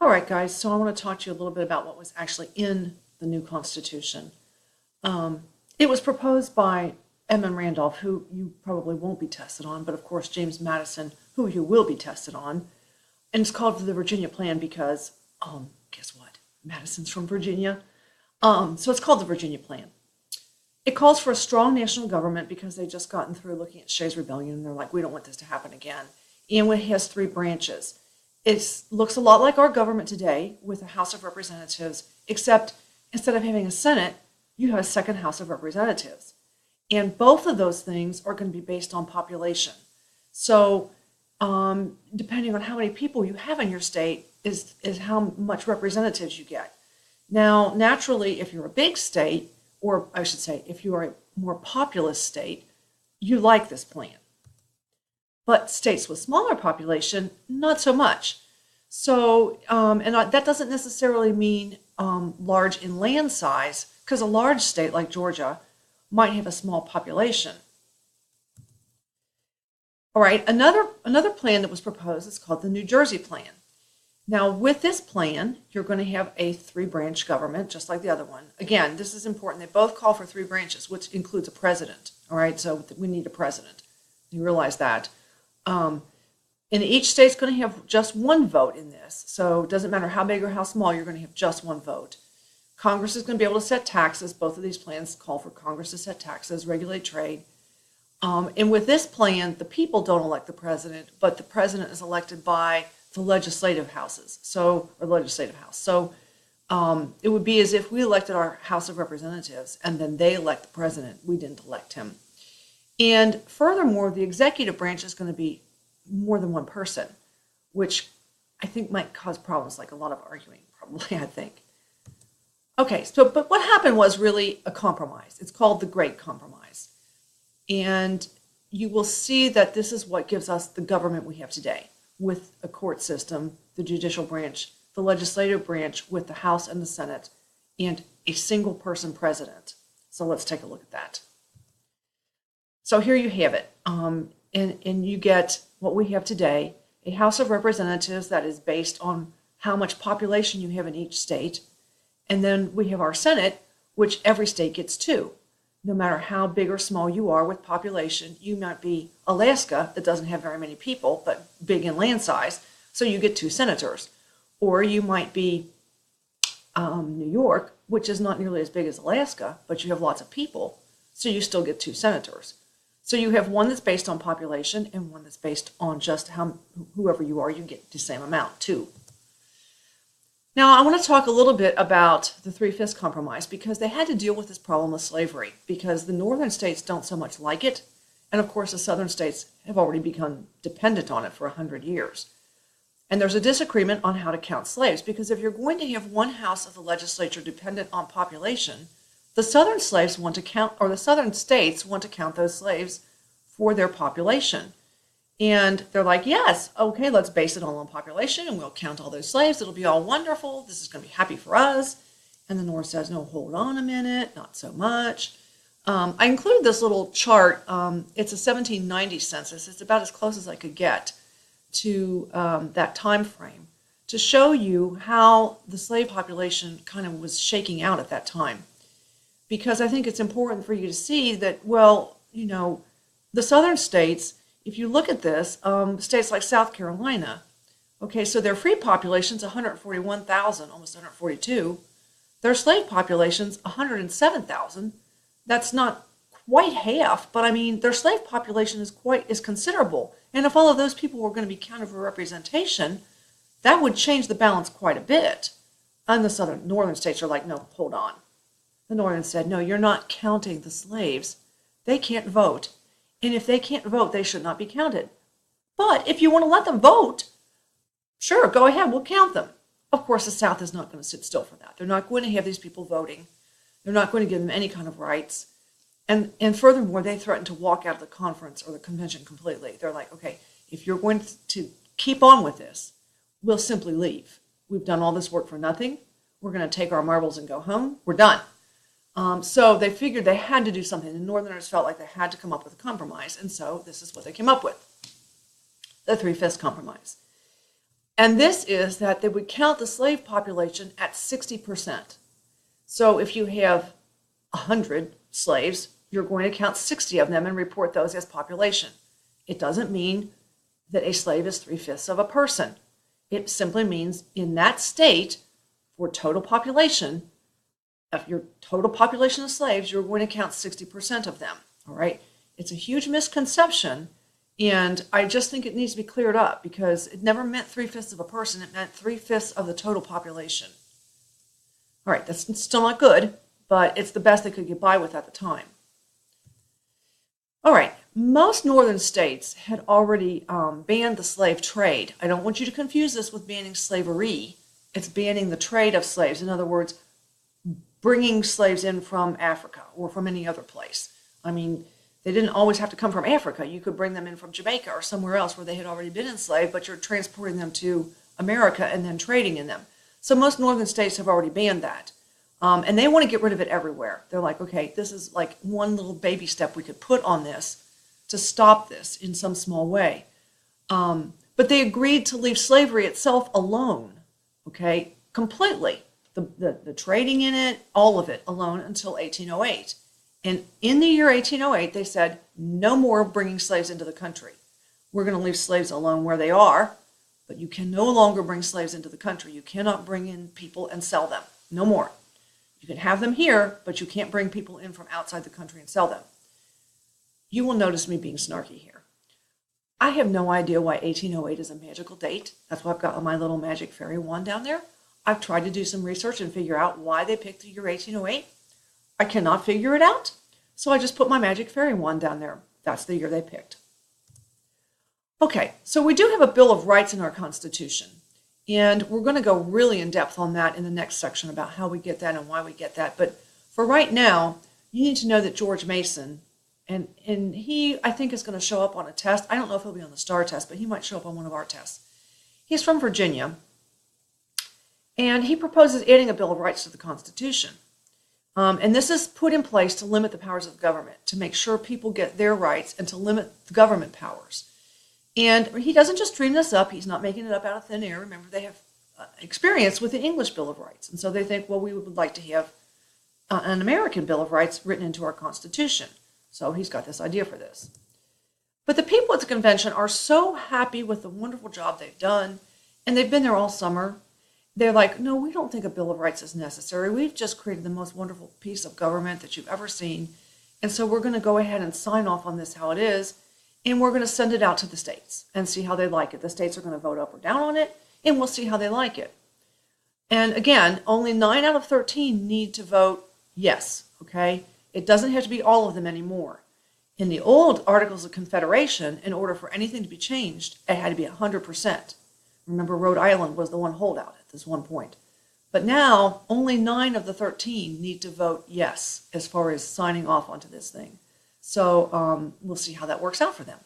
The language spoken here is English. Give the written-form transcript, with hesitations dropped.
All right, guys, so I want to talk to you a little bit about what was actually in the new Constitution. It was proposed by Edmund Randolph, who you probably won't be tested on, but of course James Madison, who you will be tested on. And it's called the Virginia Plan because, guess what? Madison's from Virginia. So it's called the Virginia Plan. It calls for a strong national government because they just gotten through looking at Shays' Rebellion and they're like, we don't want this to happen again. And it has three branches. It looks a lot like our government today with a House of Representatives, except instead of having a Senate, you have a second House of Representatives. And both of those things are going to be based on population. So depending on how many people you have in your state is how much representatives you get. Now, naturally, if you're a big state, or I should say, if you are a more populous state, you like this plan. But states with smaller population, not so much. So, that doesn't necessarily mean large in land size, because a large state like Georgia might have a small population. All right, another plan that was proposed is called the New Jersey Plan. Now, with this plan, you're going to have a three-branch government, just like the other one. Again, this is important. They both call for three branches, which includes a president. All right, so we need a president. You realize that. And each state's going to have just one vote in this. So it doesn't matter how big or how small, you're going to have just one vote. Congress is going to be able to set taxes. Both of these plans call for Congress to set taxes, regulate trade. And with this plan, the people don't elect the president, but the president is elected by the legislative houses, or legislative house. So it would be as if we elected our House of Representatives and then they elect the president. We didn't elect him. And furthermore, the executive branch is going to be more than one person, which I think might cause problems, like a lot of arguing, probably, I think. Okay, but what happened was really a compromise. It's called the Great Compromise. And you will see that this is what gives us the government we have today, with a court system, the judicial branch, the legislative branch with the House and the Senate, and a single person president. So let's take a look at that. So here you have it. And you get what we have today, a House of Representatives that is based on how much population you have in each state. And then we have our Senate, which every state gets two. No matter how big or small you are with population, you might be Alaska, that doesn't have very many people, but big in land size, so you get two senators. Or you might be New York, which is not nearly as big as Alaska, but you have lots of people, so you still get two senators. So you have one that's based on population and one that's based on just whoever you are, you get the same amount too. Now, I want to talk a little bit about the Three-Fifths Compromise because they had to deal with this problem of slavery because the northern states don't so much like it. And of course, the southern states have already become dependent on it for 100 years. And there's a disagreement on how to count slaves because if you're going to have one house of the legislature dependent on population, the southern slaves want to count, or the southern states want to count those slaves for their population. And they're like, yes, okay, let's base it all on population and we'll count all those slaves. It'll be all wonderful. This is going to be happy for us. And the North says, no, hold on a minute, not so much. I included this little chart. It's a 1790 census. It's about as close as I could get to that time frame to show you how the slave population kind of was shaking out at that time. Because I think it's important for you to see that, well, you know, the southern states, if you look at this, states like South Carolina, okay, so their free population's 141,000, almost 142. Their slave population's 107,000. That's not quite half, but I mean, their slave population is considerable. And if all of those people were going to be counted for representation, that would change the balance quite a bit. And the northern states are like, no, hold on. The northern said, no, you're not counting the slaves. They can't vote. And if they can't vote, they should not be counted. But if you want to let them vote, sure, go ahead, we'll count them. Of course, the South is not going to sit still for that. They're not going to have these people voting. They're not going to give them any kind of rights. And furthermore, they threatened to walk out of the conference or the convention completely. They're like, okay, if you're going to keep on with this, we'll simply leave. We've done all this work for nothing. We're going to take our marbles and go home. We're done. So they figured they had to do something. The Northerners felt like they had to come up with a compromise, and so this is what they came up with, the Three-Fifths Compromise. And this is that they would count the slave population at 60%. So if you have 100 slaves, you're going to count 60 of them and report those as population. It doesn't mean that a slave is 3/5 of a person. It simply means in that state, for total population, of your total population of slaves, you're going to count 60% of them. All right. It's a huge misconception. And I just think it needs to be cleared up because it never meant 3/5 of a person. It meant 3/5 of the total population. All right. That's still not good, but it's the best they could get by with at the time. All right. Most northern states had already banned the slave trade. I don't want you to confuse this with banning slavery. It's banning the trade of slaves. In other words, bringing slaves in from Africa or from any other place. I mean, they didn't always have to come from Africa. You could bring them in from Jamaica or somewhere else where they had already been enslaved, but you're transporting them to America and then trading in them. So most northern states have already banned that. And they want to get rid of it everywhere. They're like, okay, this is like one little baby step we could put on this to stop this in some small way. But they agreed to leave slavery itself alone, okay, completely. The trading in it, all of it alone until 1808. And in the year 1808, they said, no more bringing slaves into the country. We're going to leave slaves alone where they are, but you can no longer bring slaves into the country. You cannot bring in people and sell them. No more. You can have them here, but you can't bring people in from outside the country and sell them. You will notice me being snarky here. I have no idea why 1808 is a magical date. That's why I've got my little magic fairy wand down there. I've tried to do some research and figure out why they picked the year 1808. I cannot figure it out, so I just put my magic fairy wand down there. That's the year they picked. Okay, so we do have a Bill of Rights in our Constitution, and we're going to go really in depth on that in the next section about how we get that and why we get that. But for right now, you need to know that George Mason, and he, I think, is going to show up on a test. I don't know if he'll be on the STAR test, but he might show up on one of our tests. He's from Virginia. And he proposes adding a Bill of Rights to the Constitution. And this is put in place to limit the powers of the government, to make sure people get their rights and to limit the government powers. And he doesn't just dream this up. He's not making it up out of thin air. Remember, they have experience with the English Bill of Rights. And so they think, well, we would like to have an American Bill of Rights written into our Constitution. So he's got this idea for this. But the people at the convention are so happy with the wonderful job they've done, and they've been there all summer. They're like, no, we don't think a Bill of Rights is necessary. We've just created the most wonderful piece of government that you've ever seen. And so we're going to go ahead and sign off on this how it is. And we're going to send it out to the states and see how they like it. The states are going to vote up or down on it, and we'll see how they like it. And again, only 9 out of 13 need to vote yes, okay? It doesn't have to be all of them anymore. In the old Articles of Confederation, in order for anything to be changed, it had to be 100%. Remember, Rhode Island was the one holdout at this one point. But now, only 9 of the 13 need to vote yes as far as signing off onto this thing. So we'll see how that works out for them.